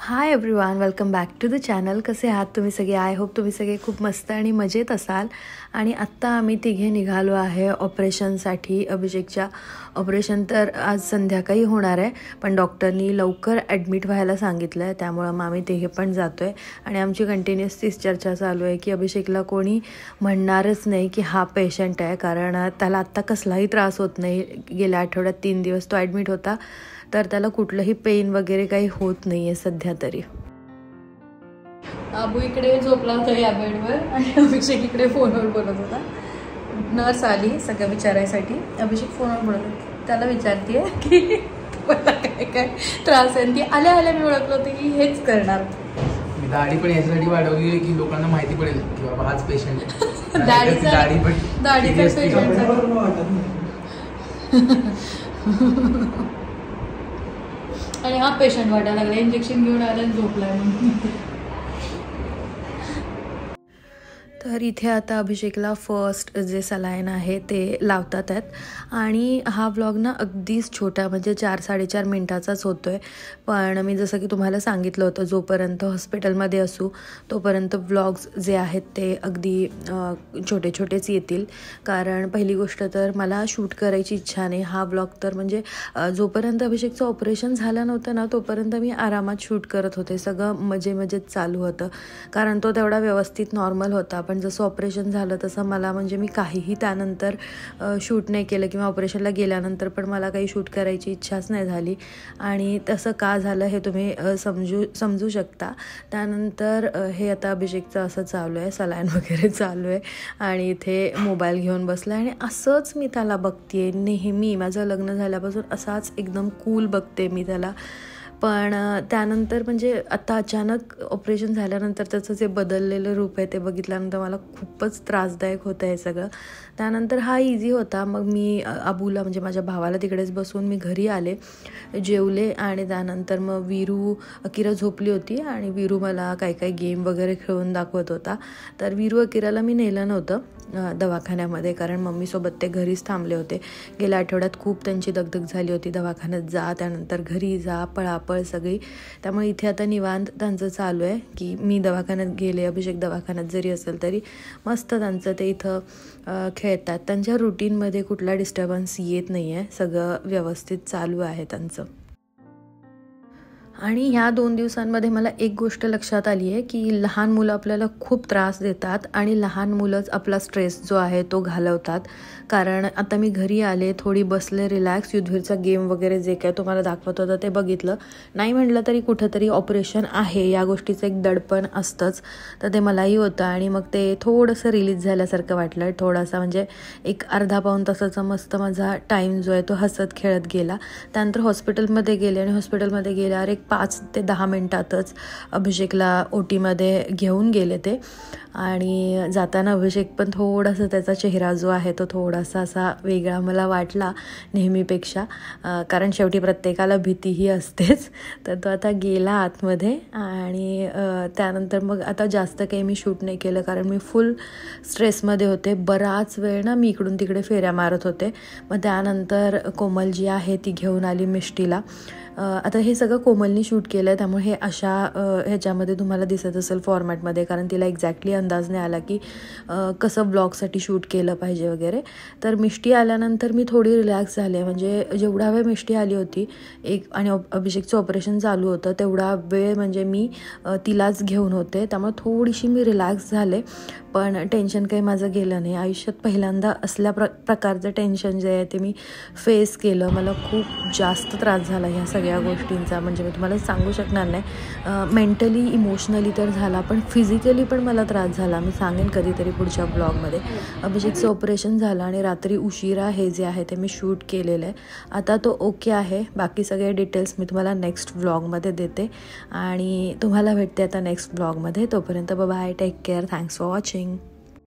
High everyone, welcome back to the channel. कसे आहात तुम्ही सगळे? आय होप तुम्ही सगळे खूप मस्त आणि मजेत असाल. आणि आत्ता आम्ही तिघे निघालो आहे ऑपरेशनसाठी. अभिषेकच्या ऑपरेशन तर आज संध्याकाळी होणार आहे, पण डॉक्टरनी लवकर ॲडमिट व्हायला सांगितलं आहे, त्यामुळं मग आम्ही तिघे पण जातो आहे. आणि आमची कंटिन्युअस तीच चर्चा चालू आहे की अभिषेकला कोणी म्हणणारच नाही की हा पेशंट आहे, कारण त्याला आत्ता कसलाही त्रास होत नाही. गेल्या आठवड्यात 3 दिवस तो ॲडमिट होता, तर त्याला कुठलंही पेन वगैरे काही होत नाही आहे सध्या तरी. अबू इकडे झोपला होता या बेडवर आणि अभिषेक इकडे फोनवर बोलत होता. नर्स आली सगळं विचारायसाठी. अभिषेक फोनवर बोलत होता, त्याला विचारते की तुम्हाला काय काय त्रास आहे. ती आल्या आल्या मी ओळखलं होतं की हेच करणार. मी दाढी पण याच्यासाठी वाढवली की लोकांना माहिती पडेल की बाबा हाच पेशंट आहे. दाढीचा पेशंट. आणि हा पेशंट वाटायला लागला. इंजेक्शन घेऊन आला आणि झोपलाय म्हणून. तर इथे आता अभिषेकला फर्स्ट जे सलाईन आहे ते लावतात आहेत. आणि हा व्लॉग ना अगदीच छोटा, म्हणजे 4-4.5 मिनटाचाच होतो आहे. पण मी जसं की तुम्हाला सांगितलं होतं, जोपर्यंत हॉस्पिटलमध्ये असू तोपर्यंत व्लॉग्स जे आहेत ते अगदी छोटे छोटेच येतील. कारण पहिली गोष्ट तर मला शूट करायची इच्छा नाही. हा व्लॉग तर म्हणजे जोपर्यंत अभिषेकचं ऑपरेशन झालं नव्हतं ना तोपर्यंत मी आरामात शूट करत होते. सगळं मजेत चालू होतं, कारण तो तेवढा व्यवस्थित नॉर्मल होता. पण जसं ऑपरेशन झालं तसं मला म्हणजे मी काहीही त्यानंतर शूट नाही केलं, किंवा ऑपरेशनला गेल्यानंतर पण मला काही शूट करायची इच्छाच नाही झाली. आणि तसं का झालं हे तुम्ही समजू शकता. त्यानंतर हे आता अभिषेकचं असं चालू आहे, सलाईन वगैरे चालू आहे आणि इथे मोबाईल घेऊन बसला. आणि असंच मी त्याला बघते नेहमी. माझं लग्न झाल्यापासून असाच एकदम कूल बघते मी त्याला. पण त्यानंतर म्हणजे आता अचानक ऑपरेशन झाल्यानंतर त्याचं जे बदललेलं रूप आहे ते बघितल्यानंतर मला खूपच त्रासदायक होतं हे सगळं. त्यानंतर हा इझी होता. मग मी अबूला, म्हणजे माझ्या भावाला तिकडेच बसून मी घरी आले, जेवले. आणि त्यानंतर मग अकिरा झोपली होती आणि वीरू मला काही गेम वगैरे खेळून दाखवत होता. तर अकिराला मी नेलं नव्हतं दवाखान्यामध्ये, कारण मम्मीसोबत ते घरीच थांबले होते. गेल्या आठवड्यात खूप त्यांची दगदग झाली होती. दवाखान्यात जा, त्यानंतर घरी जा, पळापळ सगळी. त्यामुळे इथे आता निवांत त्यांचं चालू आहे की मी दवाखान्यात गेले, अभिषेक दवाखान्यात जरी असेल तरी मस्त त्यांचं ते इथं खेळतात. त्यांच्या रुटीनमध्ये कुठला डिस्टर्बन्स येत नाही आहे, सगळं व्यवस्थित चालू आहे त्यांचं. आणि ह्या 2 दिवसांमध्ये मला एक गोष्ट लक्षात आली आहे की लहान मुलं आपल्याला खूप त्रास देतात आणि लहान मुलंच आपला स्ट्रेस जो आहे तो घालवतात. कारण आता मी घरी आले, थोडी बसले, रिलॅक्स. युद्धवीरचा गेम वगैरे जे काय तुम्हाला दाखवत होतं ते बघितलं. नाही म्हटलं तरी कुठंतरी ऑपरेशन आहे या गोष्टीचं एक दडपण असतंच, तर ते मलाही होतं. आणि मग ते थोडंसं रिलीज झाल्यासारखं वाटलं. थोडासा म्हणजे एक अर्धा-पाऊण तासाचा मस्त माझा टाईम जो आहे तो हसत खेळत गेला. त्यानंतर हॉस्पिटलमध्ये गेले आणि हॉस्पिटलमध्ये गेल्यावर एक 5 ते 10 मिनटातच अभिषेकला OTमध्ये घेऊन गेले ते. आणि जाताना अभिषेक पण थोडासा, त्याचा चेहरा जो आहे तो थोडासा असा वेगळा मला वाटला नेहमीपेक्षा, कारण शेवटी प्रत्येकाला भीतीही असतेच. तर तो आता गेला आतमध्ये. आणि त्यानंतर मग आता जास्त काही मी शूट नाही केलं, कारण मी फुल स्ट्रेसमध्ये होते. बराच वेळ ना मी इकडून तिकडे फेऱ्या मारत होते. मग त्यानंतर कोमल जी आहे ती घेऊन आली मिष्टीला. आता हे सगळं कोमलनी शूट केलं आहे, त्यामुळे हे अशा ह्याच्यामध्ये तुम्हाला दिसत असेल फॉर्मॅटमध्ये, कारण तिला एक्झॅक्टली अंदाज नाही आला की कसं ब्लॉगसाठी शूट केलं पाहिजे वगैरे. तर मिष्टी आल्यानंतर मी थोडी रिलॅक्स झाले. म्हणजे जेवढा वेळ मिष्टी आली होती आणि अभिषेकचं ऑपरेशन चालू होतं तेवढा वेळ म्हणजे मी तिलाच घेऊन होते, त्यामुळे थोडीशी मी रिलॅक्स झाले. पण टेन्शन काही माझं गेलं नाही. आयुष्यात पहिल्यांदा असल्या प्रकारचं टेन्शन जे आहे ते मी फेस केलं. मला खूप जास्त त्रास झाला ह्या सगळ्या गोष्टींचा, म्हणजे मी तुम्हाला सांगू शकणार नाही. मेंटली, इमोशनली तर झाला, पण फिजिकली पण मला त्रास झाला. मी सांगेन कधीतरी पुढच्या ब्लॉगमध्ये. अभिषेकचं ऑपरेशन झालं आणि रात्री उशिरा हे जे आहे ते मी शूट केलेलं आहे. आता तो ओके आहे. बाकी सगळे डिटेल्स मी तुम्हाला नेक्स्ट व्लॉगमध्ये देते आणि तुम्हाला भेटते आता नेक्स्ट व्लॉगमध्ये. तोपर्यंत bye, take care, thanks for watching.